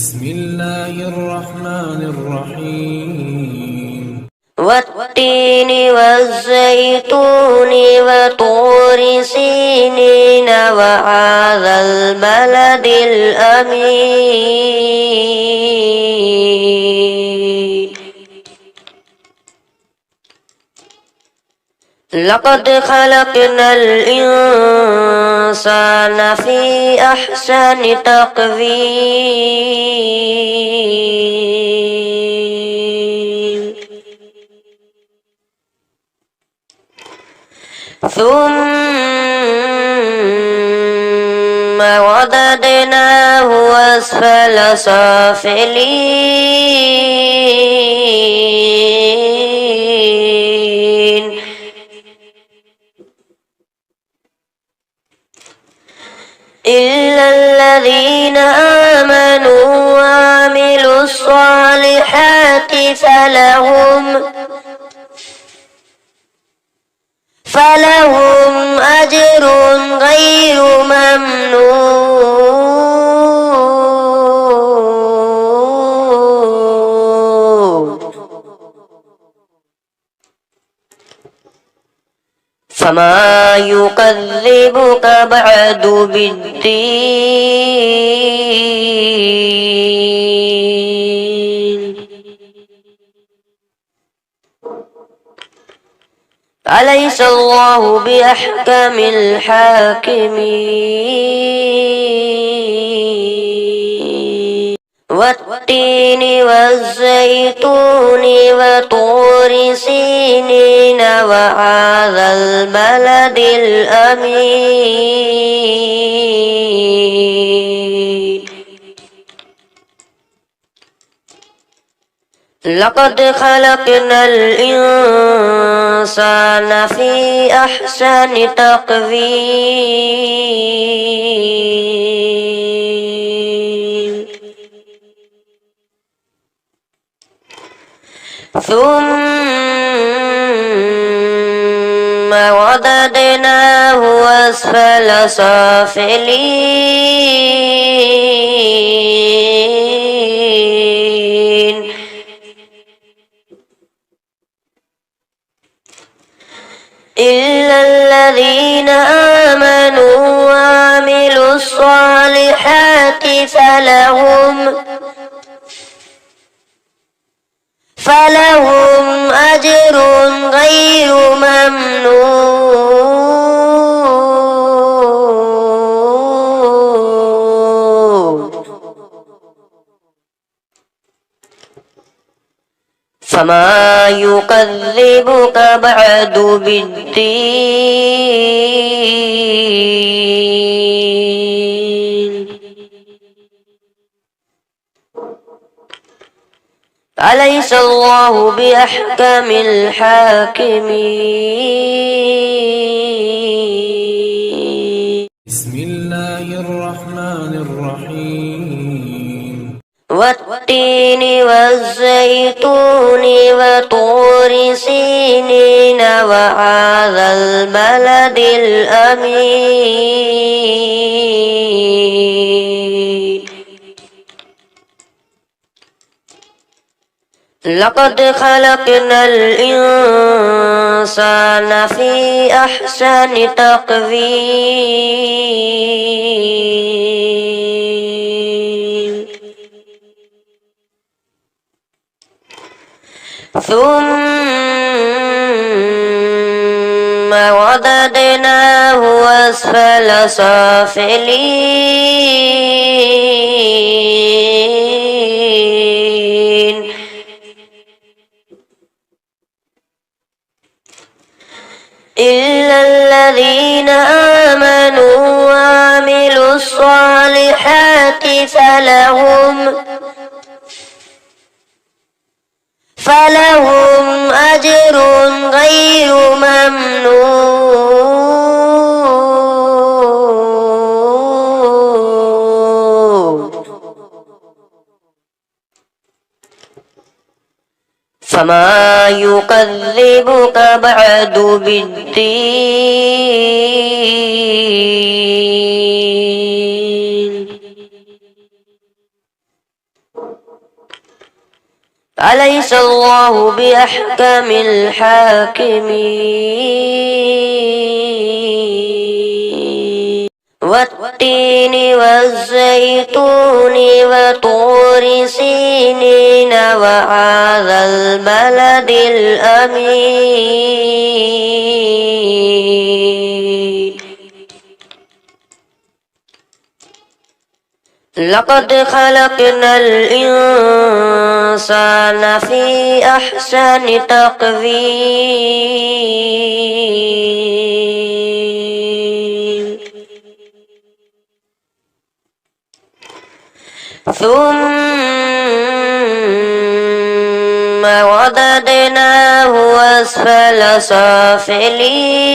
بسم الله الرحمن الرحيم والتين والزيتون وطور سينين وهذا البلد الأمين لقد خلقنا الإنسان في أحسن تقويم ثم رددناه أسفل سافلين إلا الذين آمنوا وعملوا الصالحات فلهم أجر غير ممنون فما يكذبك بعد بالدين أليس الله بأحكم الحاكمين والتين والزيتون وطور سينين وهذا البلد الأمين لقد خلقنا الإنسان في أحسن تقويم ثم رددناه أسفل سافلين إلا الذين آمنوا وعملوا الصالحات فلهم أجر غير ممنون فما يكذبك بعد بالدين أليس الله بأحكم الحاكمين بسم الله الرحمن الرحيم والتين والزيتون وطور سينين وهذا البلد الأمين لقد خلقنا الإنسان في أحسن تقويم ثم رددناه أسفل سافلين إلا الذين آمنوا وعملوا الصالحات فلهم أجر غير ممنون فما يكذبك بعد بالدين أليس الله بأحكم الحاكمين والتين والزيتون وطور سينين وهذا البلد الأمين لقد خلقنا الإنسان في أحسن تقويم ثم رددناه أسفل سافلين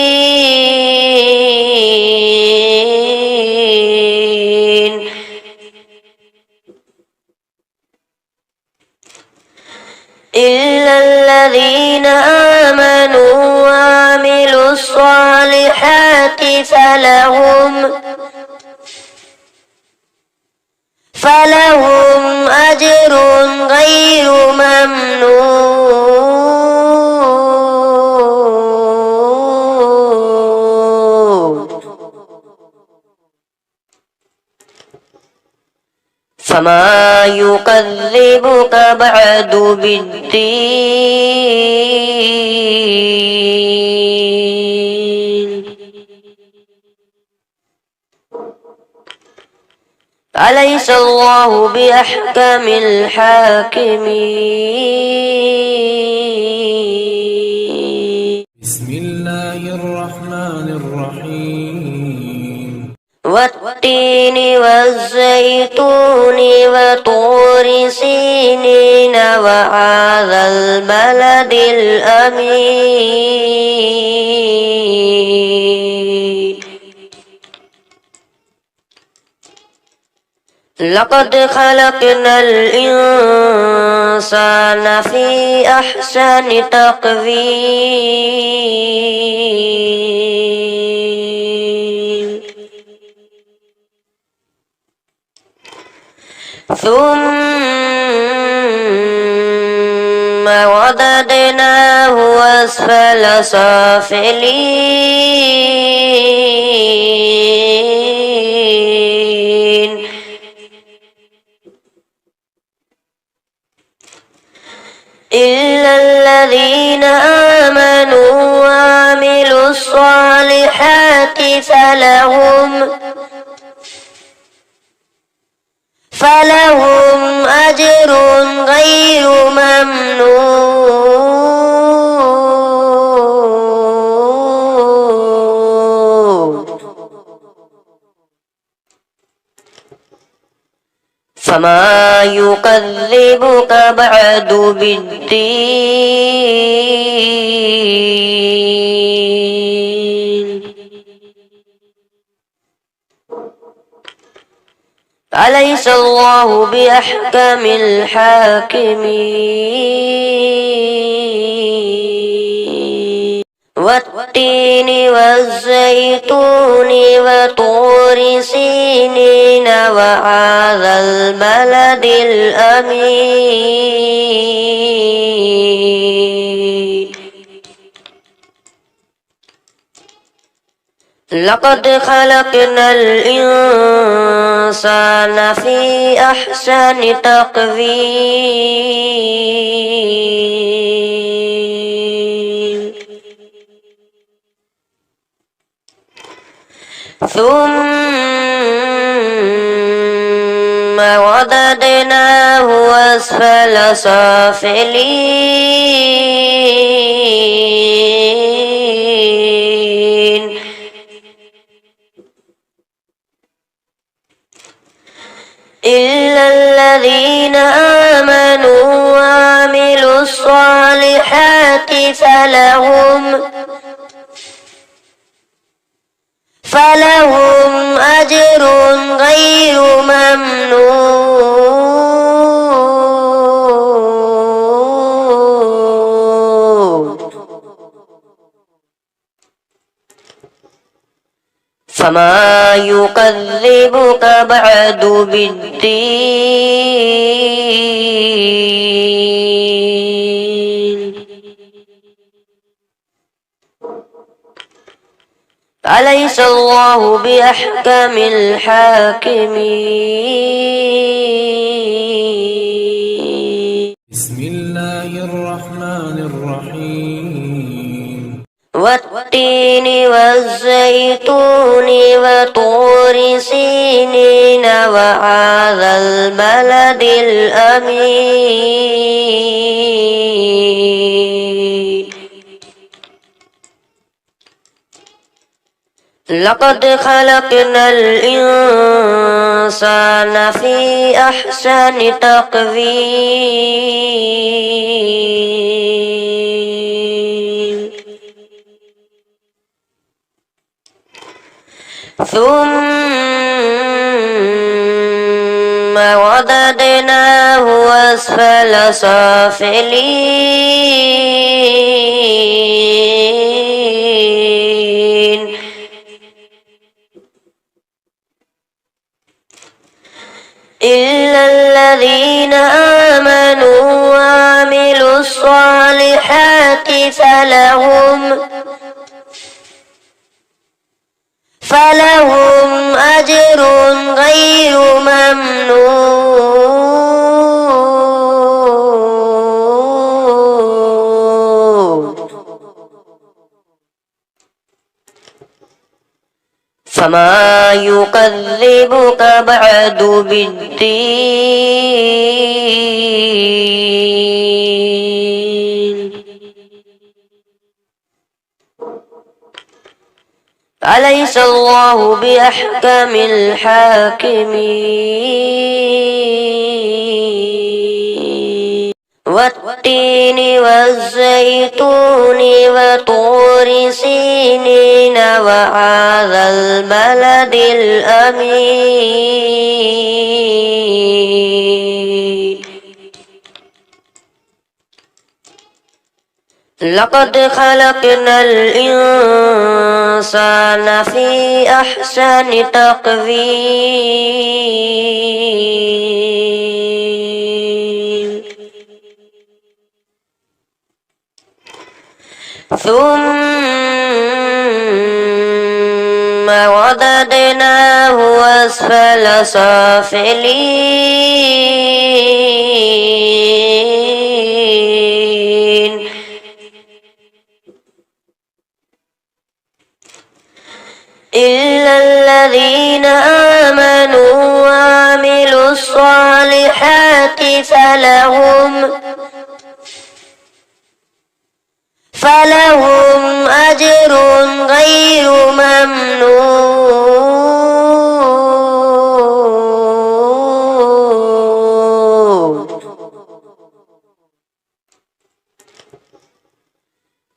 إلا الذين آمنوا وعملوا الصالحات فلهم أجر غير ممنون فما يكذبك بعد بالدين أليس الله بأحكم الحاكمين بسم الله الرحمن الرحيم والتين والزيتون وطور سينين وهذا البلد الأمين لقد خلقنا الإنسان في أحسن تقويم ثم رددناه أسفل سافلين إلا الذين آمنوا وعملوا الصالحات فلهم أجر غير ممنون فما يكذبك بعد بالدين أليس الله بأحكم الحاكمين والتين والزيتون وطور سينين وهذا البلد الأمين لقد خلقنا الإنسان في أحسن تقويم ثم رددناه أسفل سافلين إلا الذين آمنوا وعملوا الصالحات فلهم أجر غير ممنون فما يكذبك بعد بالدين أليس الله بأحكم الحاكمين بسم الله الرحمن الرحيم والتين والزيتون وطور سينين وهذا البلد الأمين لقد خلقنا الإنسان في أحسن تقويم ثم رددناه أسفل سافلين إلا الذين آمنوا وعملوا الصالحات فلهم أجر غير ممنون فما يكذبك بعد بالدين أليس الله بأحكم الحاكمين والتين والزيتون وطور سينين وهذا البلد الأمين لقد خلقنا الإنسان في أحسن تقويم ثم رددناه أسفل سافلين إلا الذين آمنوا وعملوا الصالحات فلهم أجر غير ممنون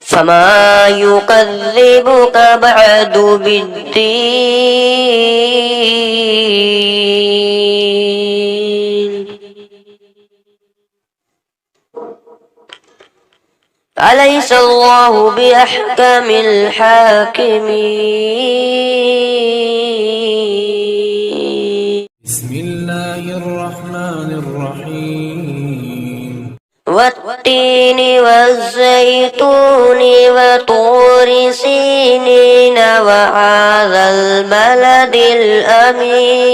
فما يكذبك بعد بالدين أليس الله بأحكم الحاكمين بسم الله الرحمن الرحيم والتين والزيتون وطور سينين وهذا البلد الأمين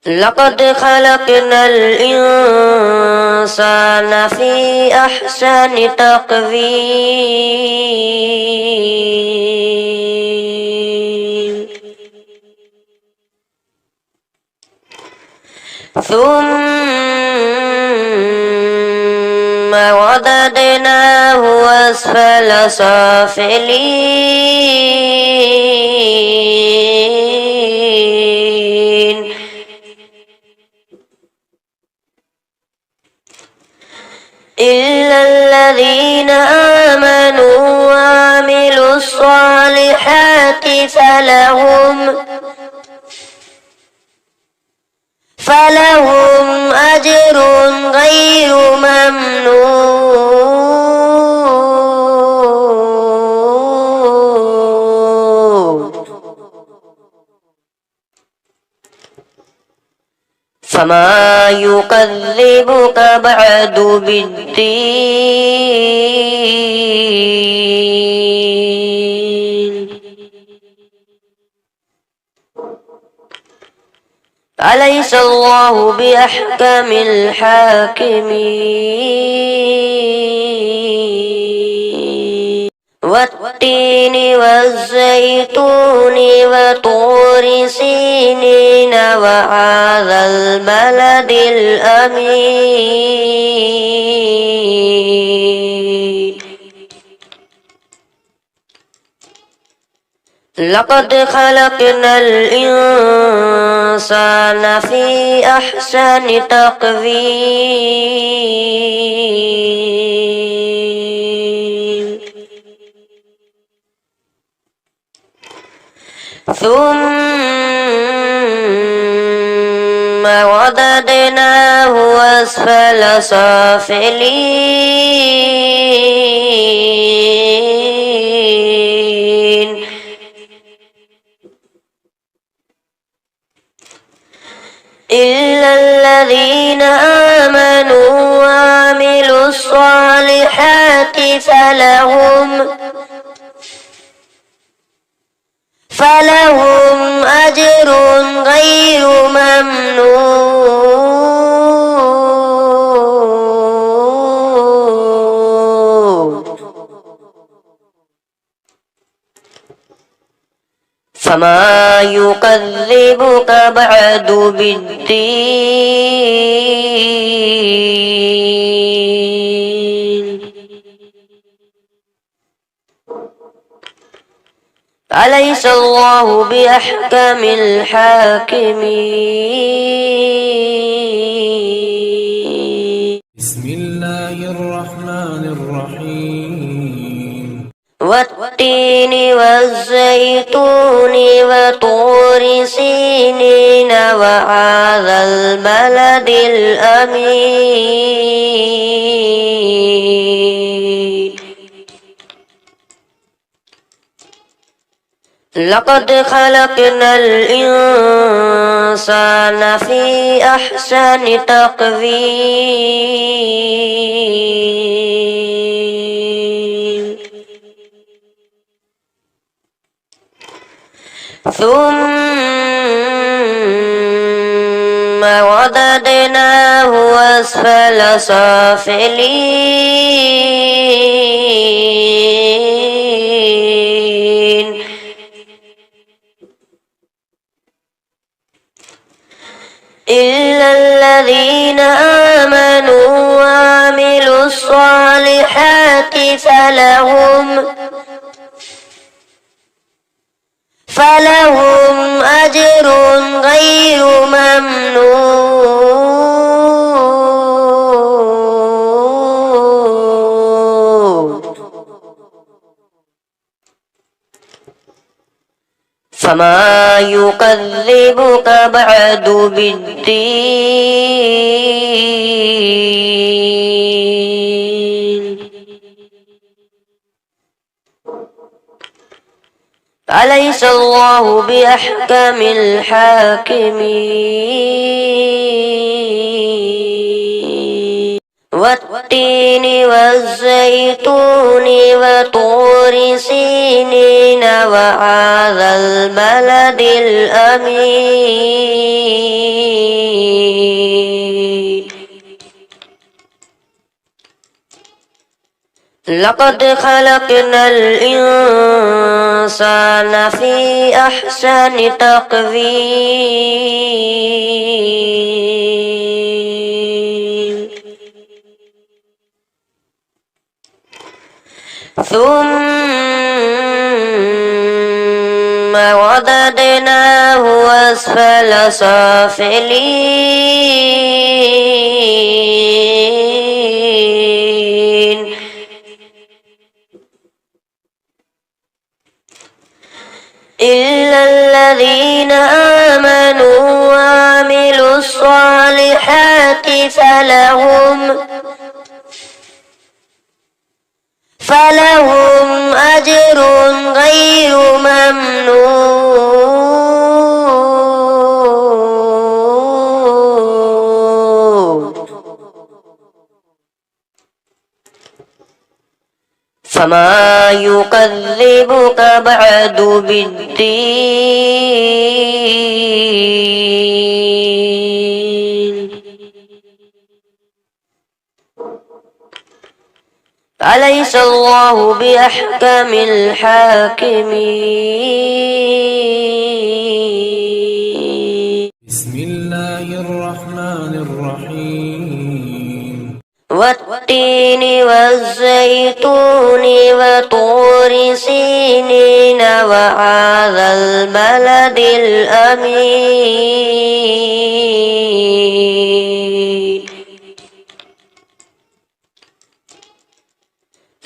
لقد خلقنا الإنسان في أحسن تقويم ثم رددناه أسفل سافلين إلا الذين آمنوا وعملوا الصالحات فلهم أجر غير ممنون فما يكذبك بعد بالدين أليس الله بأحكم الحاكمين والتين والزيتون وطور سينين وهذا البلد الأمين لقد خلقنا الإنسان في أحسن تقويم ثم رددناه أسفل سافلين إلا الذين آمنوا وعملوا الصالحات فلهم أجر غير ممنون فما يكذبك بعد بالدين أليس الله بأحكم الحاكمين بسم الله الرحمن الرحيم والتين والزيتون وطور سينين وهذا البلد الأمين لقد خلقنا الإنسان في أحسن تقويم ثم رددناه أسفل سافلين إلا الذين آمنوا وعملوا الصالحات فلهم أجر غير ممنون فما يكذبك بعد بالدين أليس الله بأحكم الحاكمين والتين والزيتون وطور سينين وهذا البلد الأمين لقد خلقنا الإنسان في أحسن تقويم ثم رددناه أسفل سافلين إلا الذين آمنوا وعملوا الصالحات فلهم أجر غير ممنون فما يكذبك بعد بالدين أليس الله بأحكم الحاكمين بسم الله الرحمن الرحيم والتين والزيتون وطور سينين وهذا البلد الأمين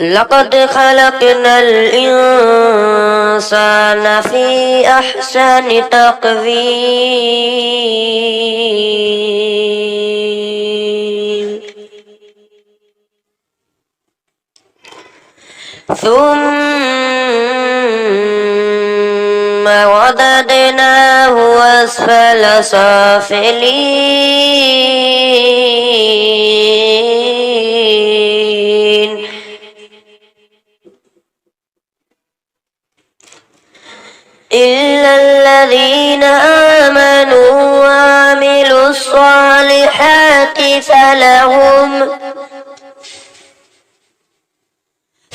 لقد خلقنا الإنسان في أحسن تقويم ثم رددناه أسفل سافلين إلا الذين آمنوا وعملوا الصالحات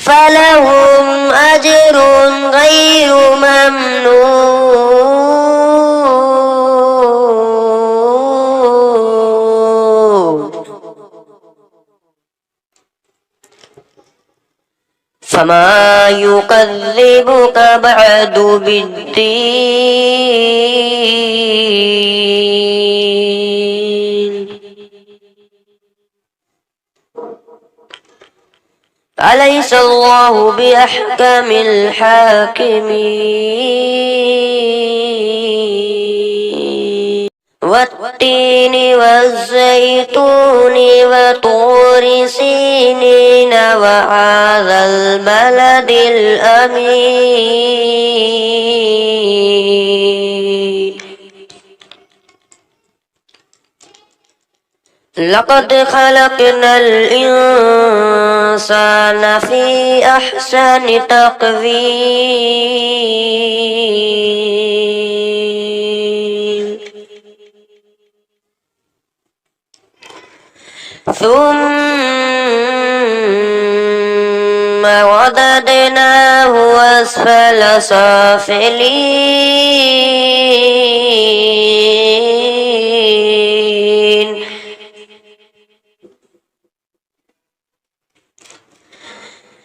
فلهم أجر غير ممنون فما يكذبك بعد بالدين أليس الله بأحكم الحاكمين والتين والزيتون وطور سينين وهذا البلد الأمين لقد خلقنا الإنسان في أحسن تقويم ثم رددناه أسفل سافلين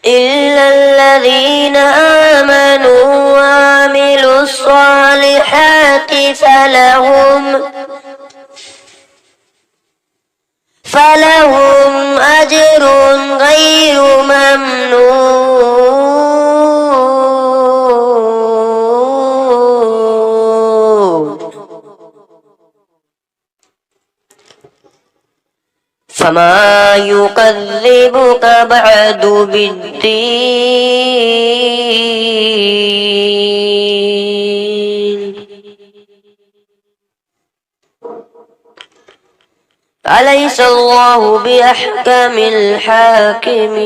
إلا الذين آمنوا وعملوا الصالحات فلهم أجر غير ممنون فما يكذبك بعد بالدين أليس الله بأحكم الحاكمين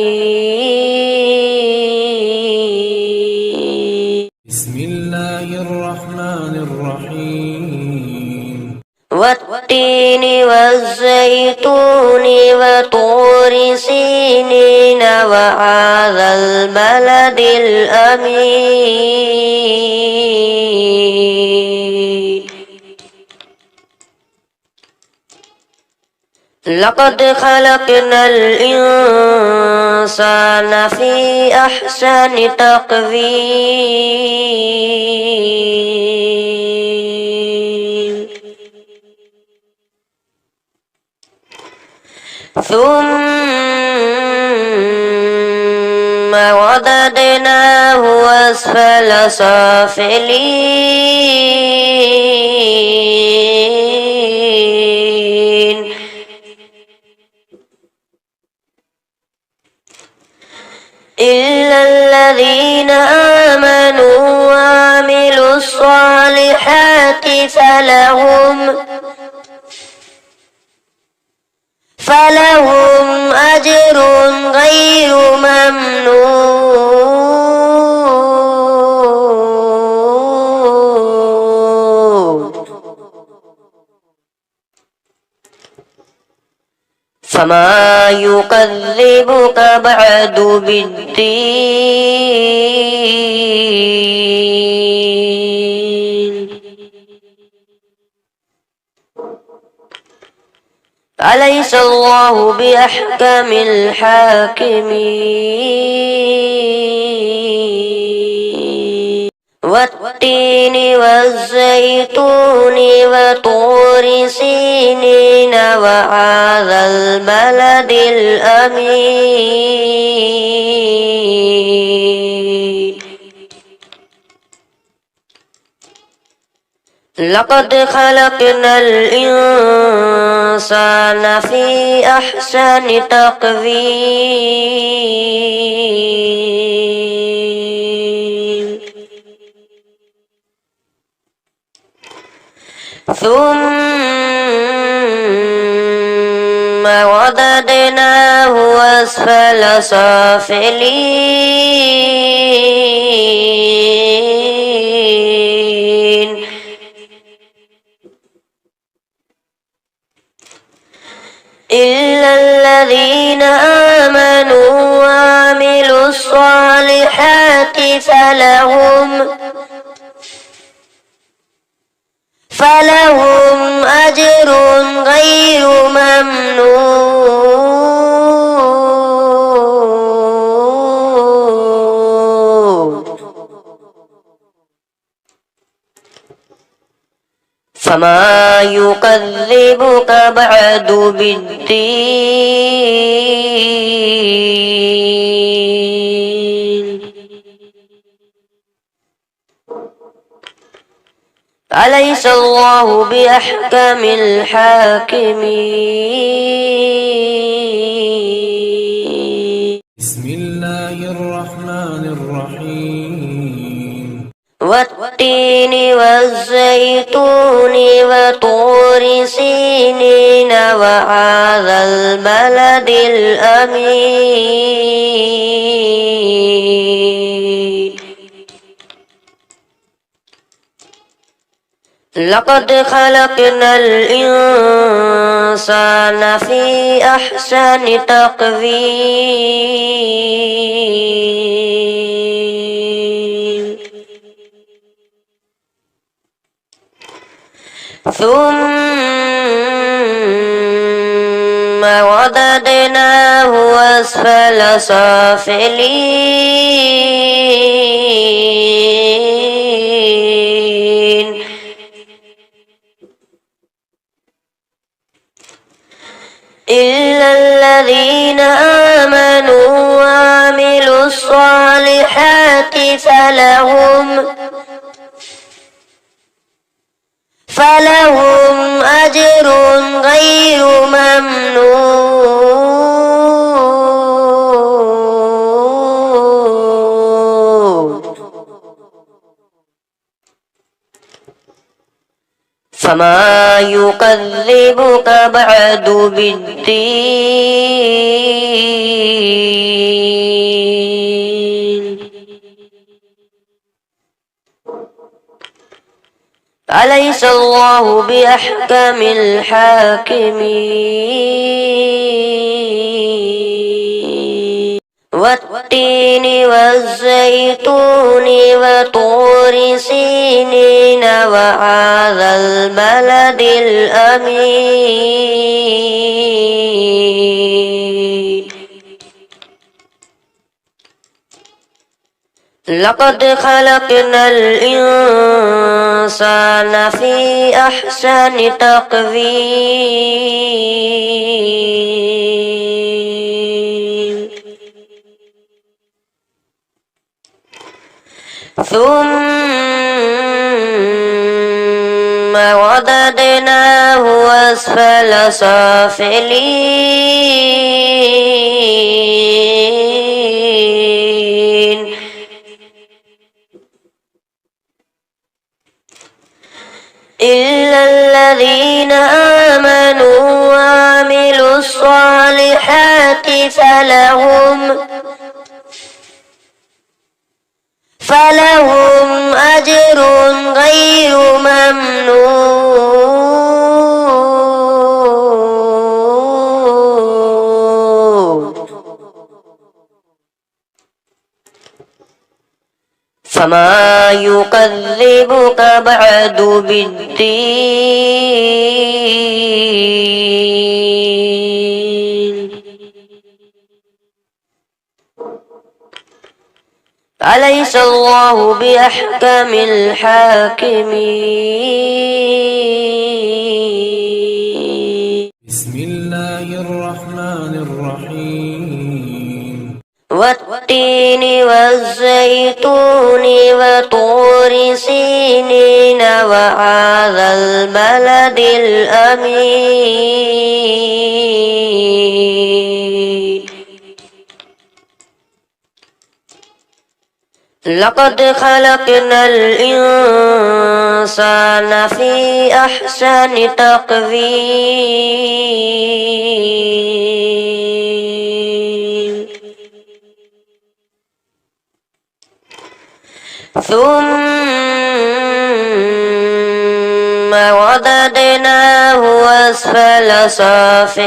بسم الله الرحمن الرحيم والتين والزيتون وطور سينين وهذا البلد الأمين لقد خلقنا الإنسان في أحسن تقويم ثم رددناه أسفل سافلين إلا الذين آمنوا وعملوا الصالحات فلهم أجر غير ممنون فما يكذبك بعد بالدين أليس الله بأحكم الحاكمين والتين والزيتون وطور سينين وهذا البلد الأمين لقد خلقنا الإنسان في أحسن تقويم ثم رددناه أسفل سافلين إلا الذين آمنوا وعملوا الصالحات فلهم أجر غير ممنون فما يكذبك بعد بالدين أليس الله بأحكم الحاكمين بسم الله الرحمن الرحيم والتين والزيتون وطور سينين وهذا البلد الأمين لقد خلقنا الإنسان في أحسن تقويم ثم رددناه أسفل سافلين إلا الذين آمنوا وعملوا الصالحات فلهم أجر غير ممنون فما يكذبك بعد بالدين أليس الله بأحكم الحاكمين والتين والزيتون وطور سينين وهذا البلد الأمين لقد خلقنا الإنسان في أحسن تقويم ثم رددناه أسفل سافلين إلا الذين آمنوا وعملوا الصالحات فلهم أجر غير ممنون فما يكذبك بعد بالدين أليس الله بأحكم الحاكمين بسم الله الرحمن الرحيم والتين والزيتون وطور سينين وهذا البلد الأمين لقد خلقنا الإنسان في أحسن تقويم ثم رددناه أسفل سافلين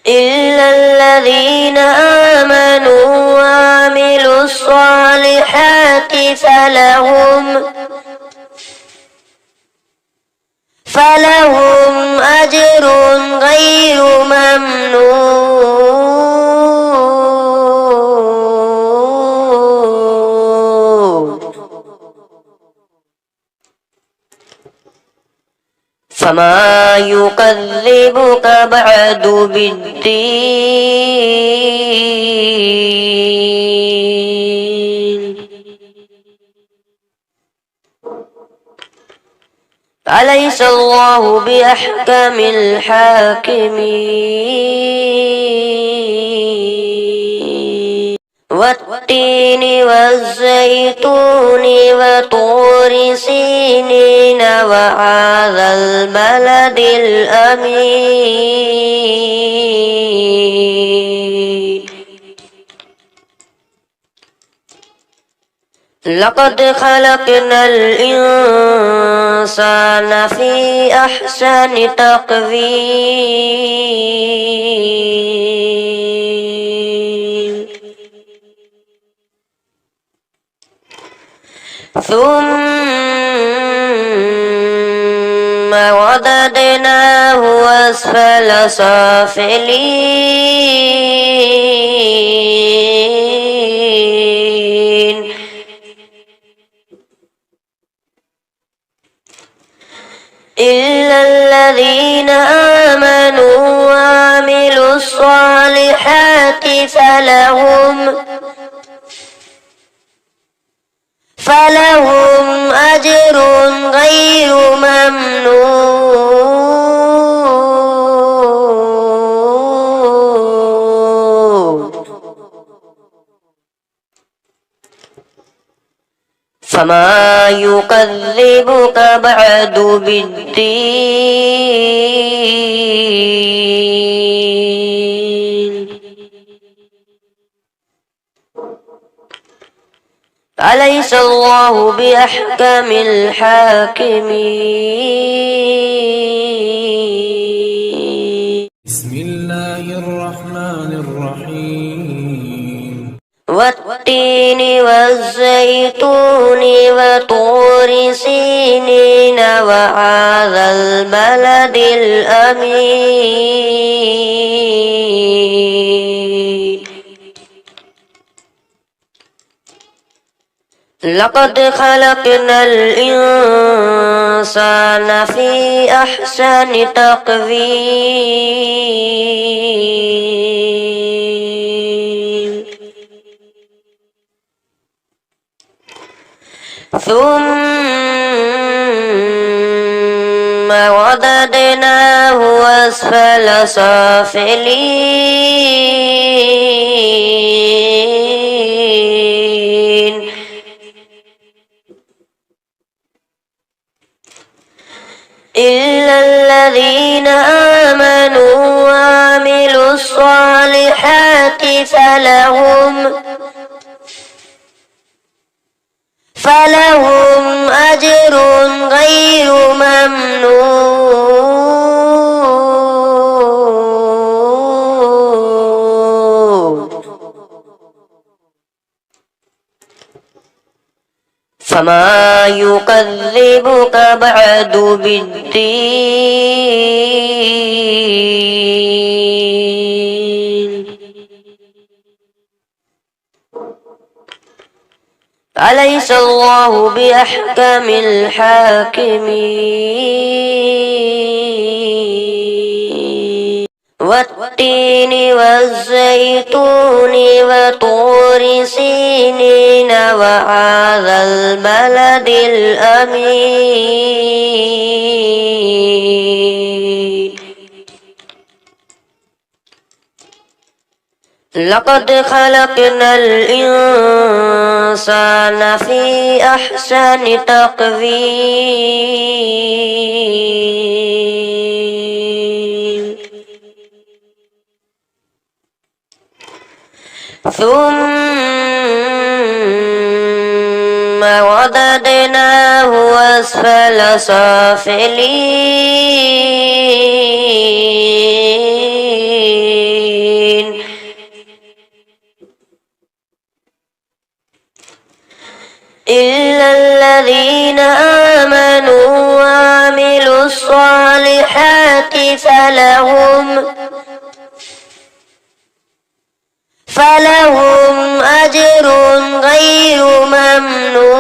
إلا الذين آمنوا وعملوا الصالحات فلهم أجر غير ممنون فما يكذبك بعد بالدين أليس الله بأحكم الحاكمين والتين والزيتون وطور سينين وهذا البلد الأمين لقد خلقنا الإنسان في أحسن تقويم ثم رددناه أسفل سافلين إلا الذين آمنوا وعملوا الصالحات فلهم أجر غير ممنون فما يكذبك بعد بالدين أليس الله بأحكم الحاكمين بسم الله الرحمن الرحيم والتين والزيتون وطور سينين وهذا البلد الأمين لقد خلقنا الإنسان في أحسن تقويم ثم رددناه أسفل سافلين إلا الذين آمنوا وعملوا الصالحات فلهم أجر غير ممنون فما يكذبك بعد بالدين أليس الله بأحكم الحاكمين والتين والزيتون وطور سينين وهذا البلد الأمين لقد خلقنا الإنسان في أحسن تقويم ثم رددناه أسفل سافلين إلا الذين آمنوا وعملوا الصالحات فلهم أجر غير ممنون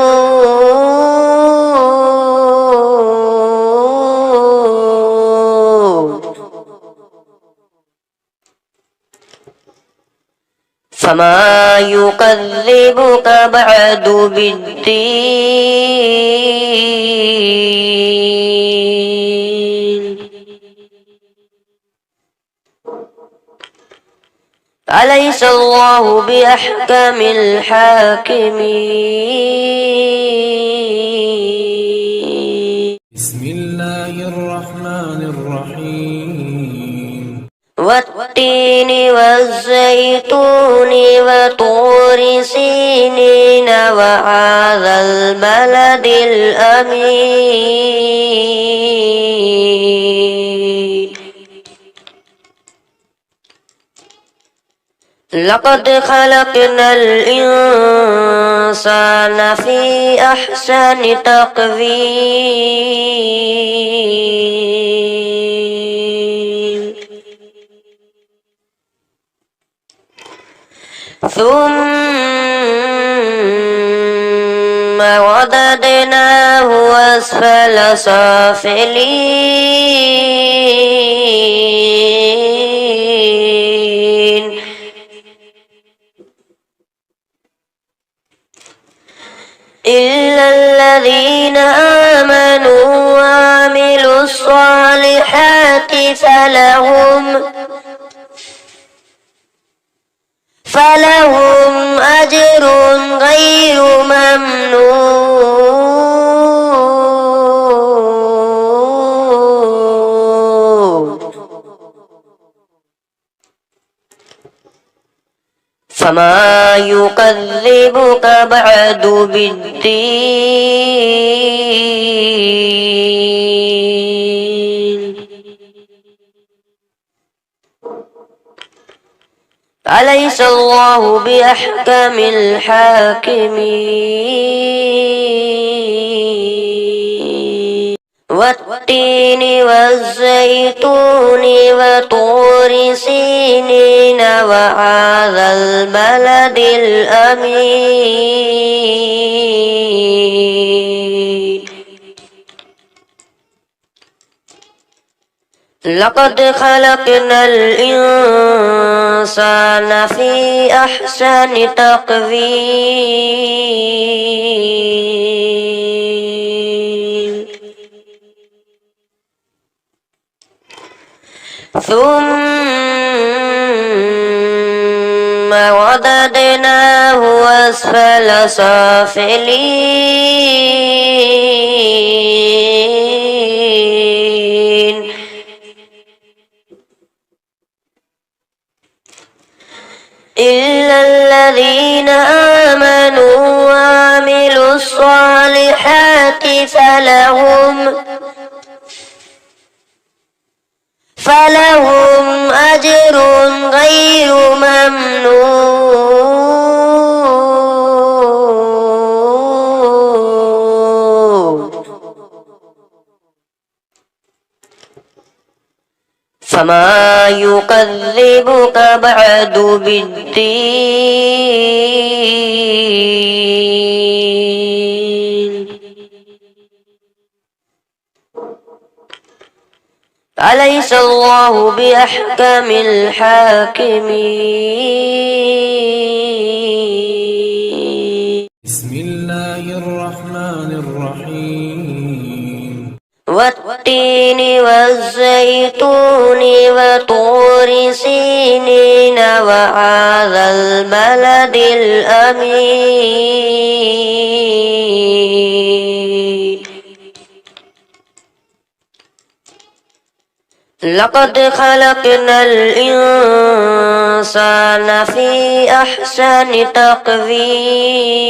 فما يكذبك بعد بالدين أليس الله بأحكم الحاكمين بسم الله الرحمن الرحيم والتين والزيتون وطور سينين وهذا البلد الأمين لقد خلقنا الإنسان في أحسن تقويم ثم رددناه أسفل سافلين إلا الذين آمنوا وعملوا الصالحات فلهم أجر غير ممنون فما يكذبك بعد بالدين أليس الله بأحكم الحاكمين والتين والزيتون وطور سينين وهذا البلد الأمين لقد خلقنا الإنسان في أحسن تقويم ثم رددناه أسفل سافلين إلا الذين آمنوا وعملوا الصالحات فلهم أجر غير ممنون فما يكذبك بعد بالدين أليس الله بأحكم الحاكمين بسم الله الرحمن الرحيم والتين والزيتون وطور سينين وهذا البلد الأمين لقد خلقنا الإنسان في أحسن تقويم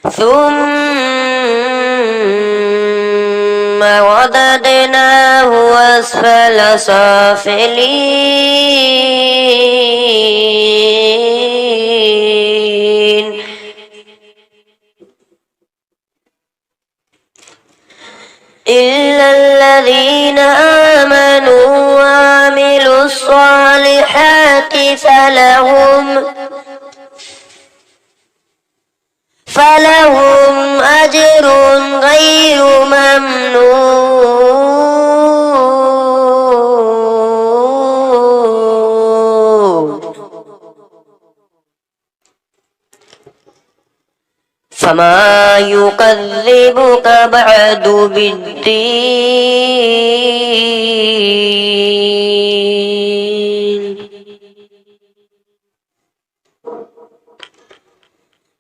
ثم رددناه أسفل سافلين إلا الذين آمنوا وعملوا الصالحات فلهم أجر غير ممنون فما يكذبك بعد بالدين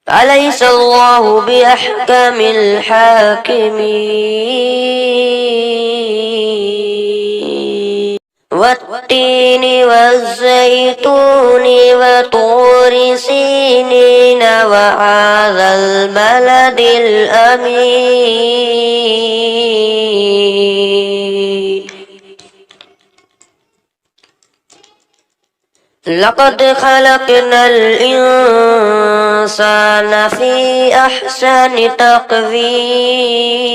أليس الله بأحكم الحاكمين والتين والزيتون وطور سينين وهذا البلد الأمين لقد خلقنا الإنسان في أحسن تقويم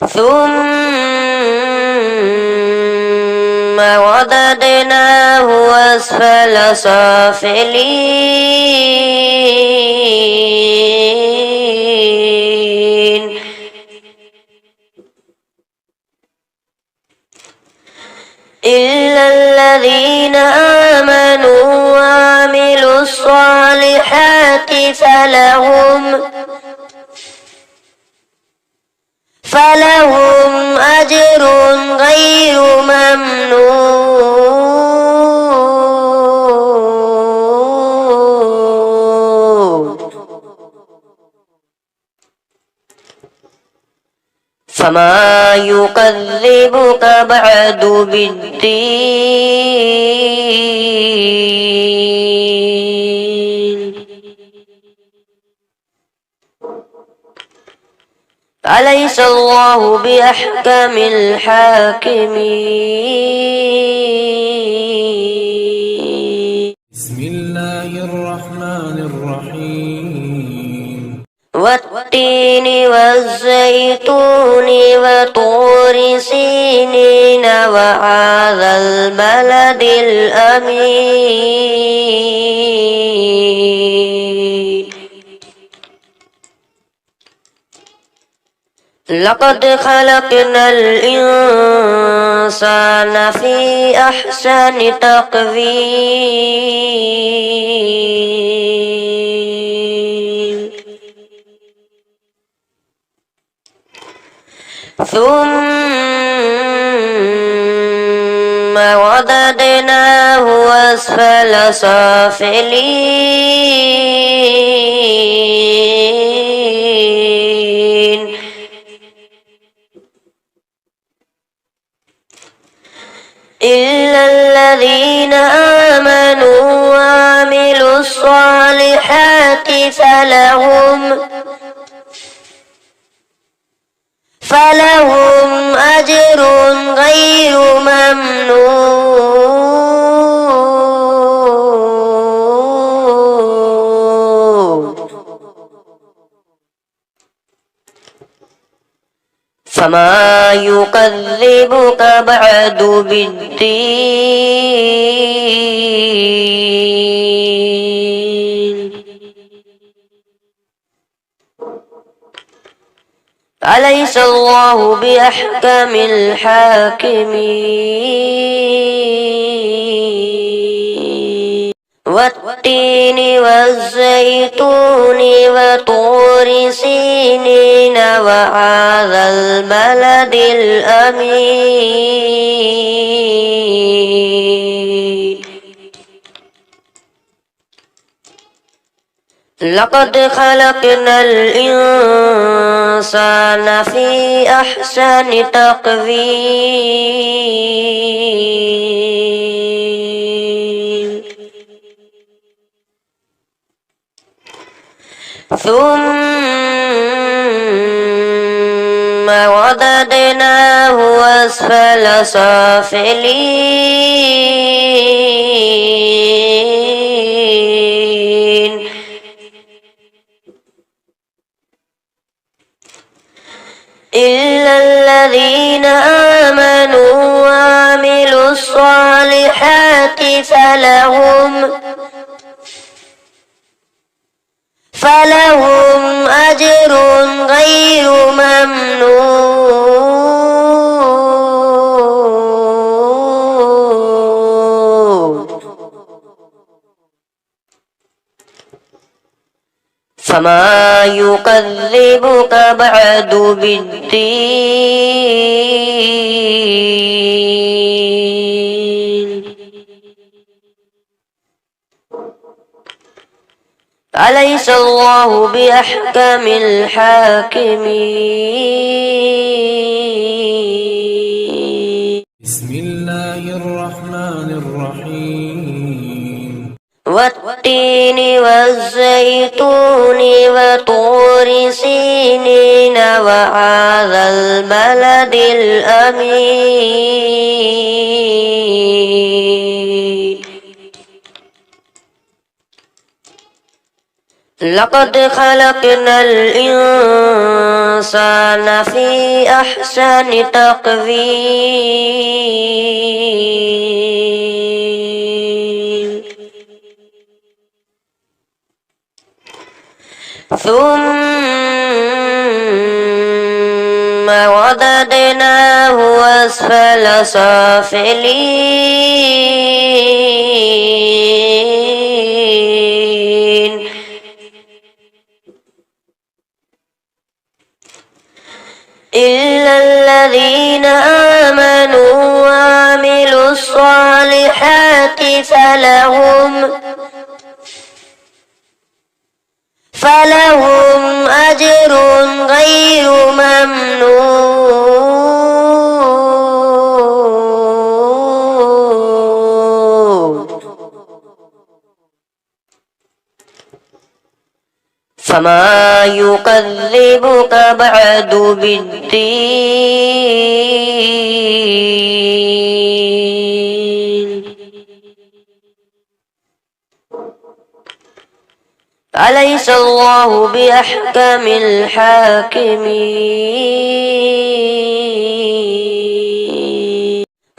ثم رددناه أسفل سافلين إلا الذين آمنوا وعملوا الصالحات فلهم أجر غير ممنون فما يكذبك بعد بالدين أليس الله بأحكم الحاكمين بسم الله الرحمن الرحيم والتين والزيتون وطور سينين وهذا البلد الأمين لقد خلقنا الإنسان في أحسن تقويم ثم رددناه أسفل سافلين إلا الذين آمنوا وعملوا الصالحات فلهم أجر غير ممنون فما يكذبك بعد بالدين أليس الله بأحكم الحاكمين والتين والزيتون وطور سينين وهذا البلد الأمين لقد خلقنا الإنسان في أحسن تقويم ثم رددناه أسفل سافلين إلا الذين آمنوا وعملوا الصالحات فلهم أجر غير ممنون فما يكذبك بعد بالدين أليس الله بأحكم الحاكمين بسم الله الرحمن الرحيم والتين والزيتون وطور سينين وهذا البلد الأمين لقد خلقنا الإنسان في أحسن تقويم ثم رددناه أسفل سافلين إلا الذين آمنوا وعملوا الصالحات فلهم أجر غير ممنون فما يكذبك بعد بالدين أليس الله بأحكم الحاكمين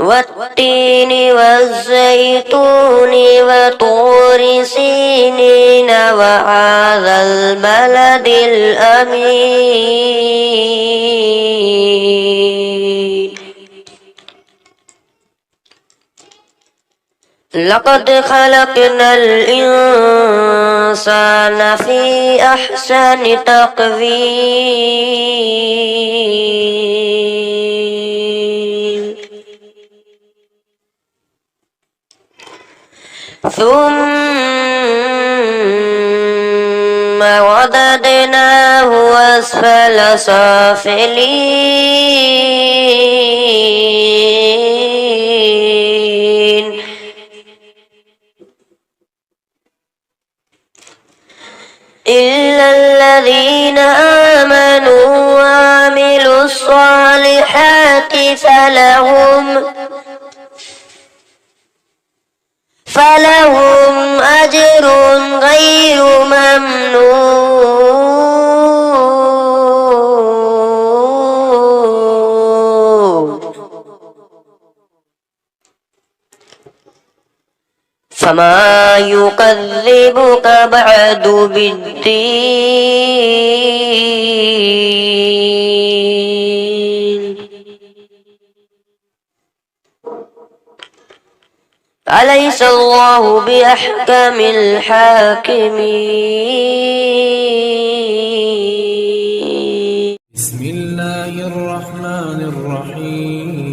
والتين والزيتون وطور سينين وهذا البلد الأمين لقد خلقنا الإنسان في أحسن تقويم ثم رددناه أسفل سافلين إلا الذين آمنوا وعملوا الصالحات فلهم أجر غير ممنون فما يكذبك بعد بالدين أليس الله بأحكم الحاكمين بسم الله الرحمن الرحيم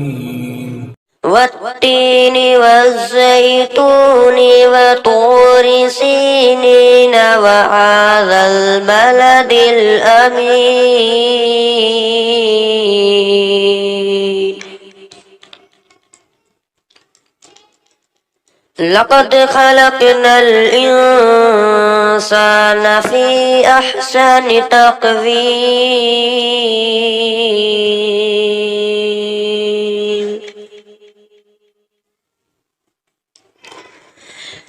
والتين والزيتون وطور سينين وهذا البلد الأمين لقد خلقنا الإنسان في أحسن تقويم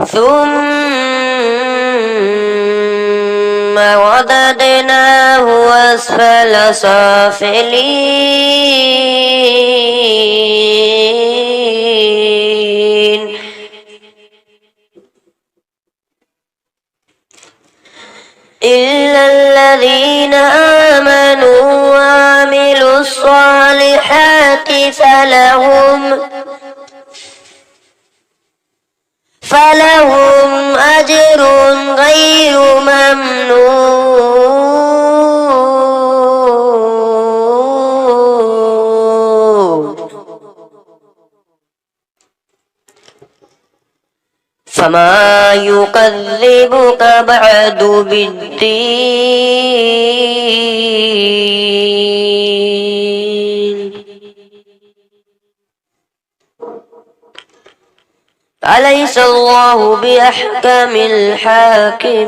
ثم رددناه أسفل سافلين إلا الذين آمنوا وعملوا الصالحات فلهم أجر غير ممنون فما يكذبك بعد بالدين أليس الله بأحكم الحاكمين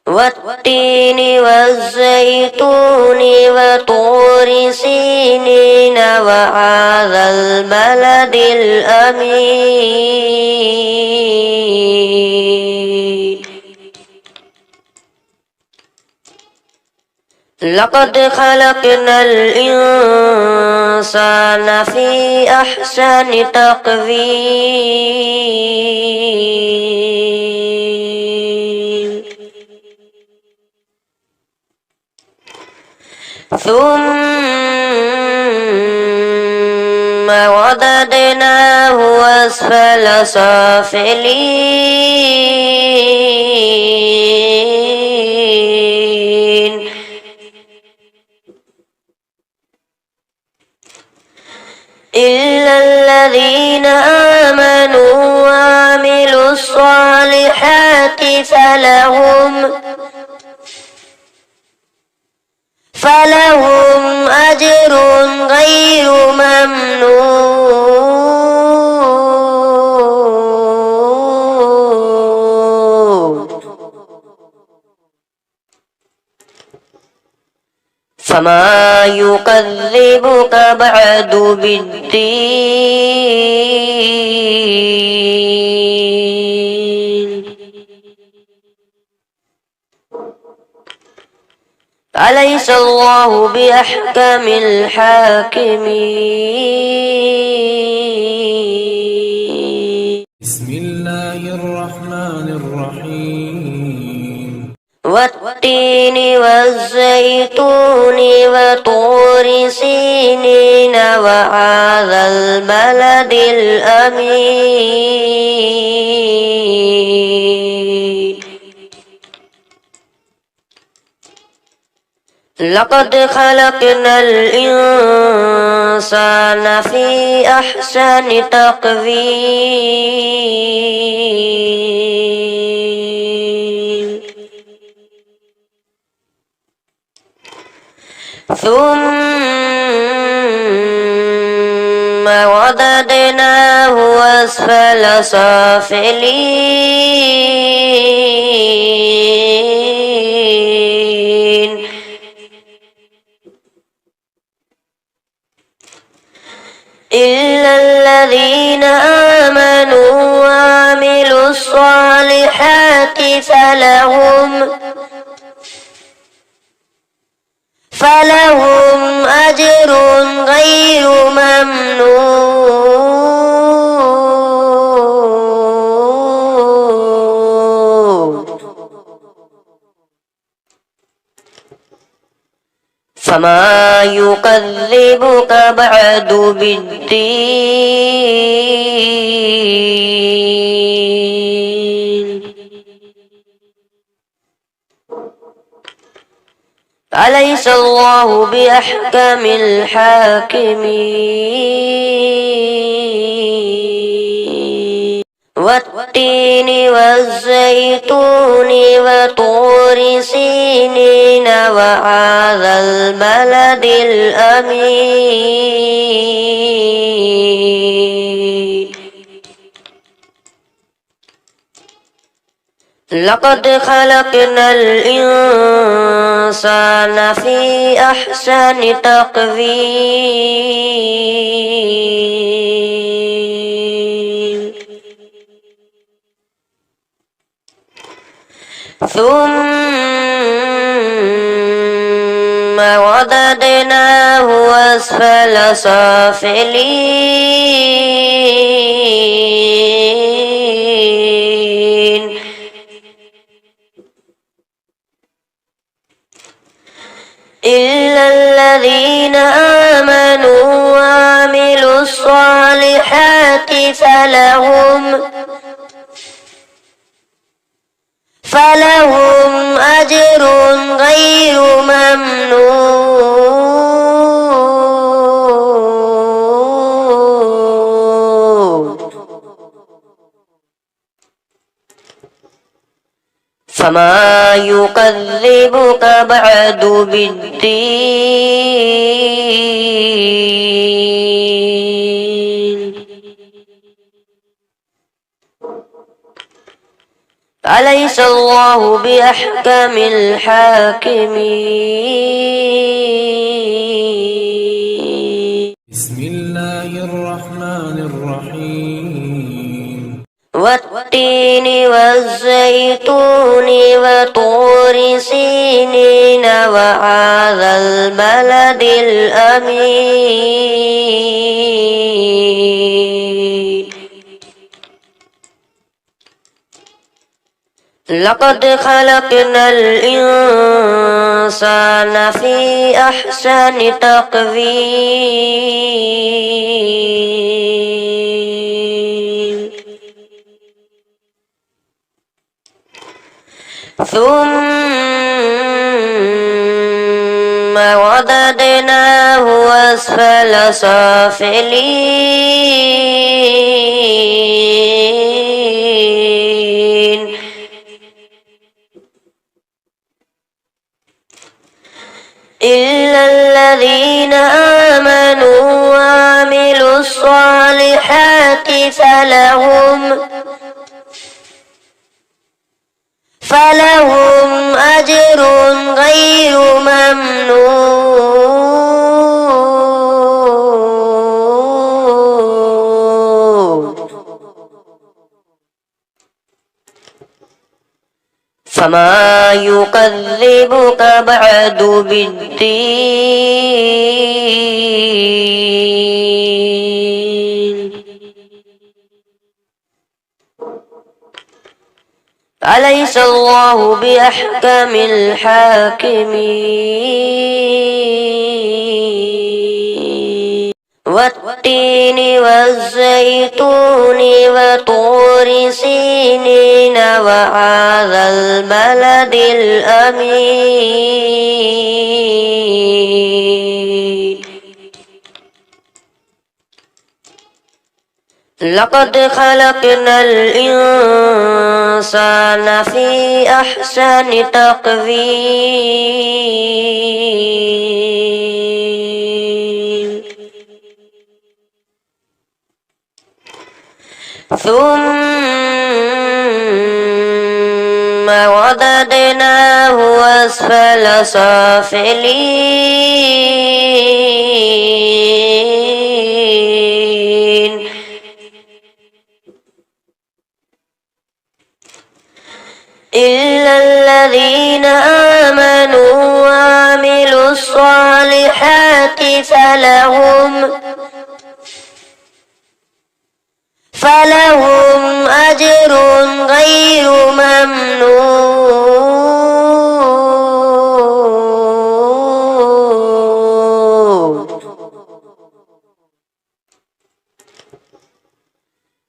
والتين والزيتون وطور سينين وهذا البلد الأمين لقد خلقنا الإنسان في أحسن تقويم ثم رددناه أسفل سافلين إلا الذين آمنوا وعملوا الصالحات فلهم أجر غير ممنون فما يكذبك بعد بالدين أليس الله بأحكم الحاكمين بسم الله الرحمن الرحيم والتين والزيتون وطور سينين وهذا البلد الأمين لقد خلقنا الإنسان في أحسن تقويم ثم رددناه أسفل سافلين إلا الذين آمنوا وعملوا الصالحات فلهم أجر غير ممنون فما يكذبك بعد بالدين أليس الله بأحكم الحاكمين والتين والزيتون وطور سينين وهذا البلد الأمين لقد خلقنا الإنسان في أحسن تقويم ثم رددناه أسفل سافلين إلا الذين آمنوا وعملوا الصالحات فلهم أجر غير ممنون فما يكذبك بعد بالدين أليس الله بأحكم الحاكمين بسم الله الرحمن الرحيم والتين والزيتون وطور سينين وهذا البلد الأمين لقد خلقنا الإنسان في أحسن تقويم ثم رددناه أسفل سافلين إلا الذين آمنوا وعملوا الصالحات فلهم أجر غير ممنون فما يكذبك بعد بالدين أليس الله بأحكم الحاكمين والتين والزيتون وطور سينين وهذا البلد الأمين لقد خلقنا الإنسان في أحسن تقويم ثم رددناه أسفل سافلين إلا الذين آمنوا وعملوا الصالحات فلهم أجر غير ممنون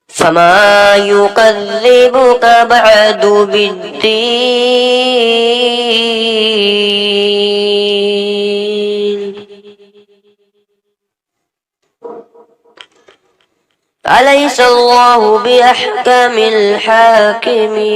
فما يكذبك بعد بالدين أليس الله بأحكم الحاكمين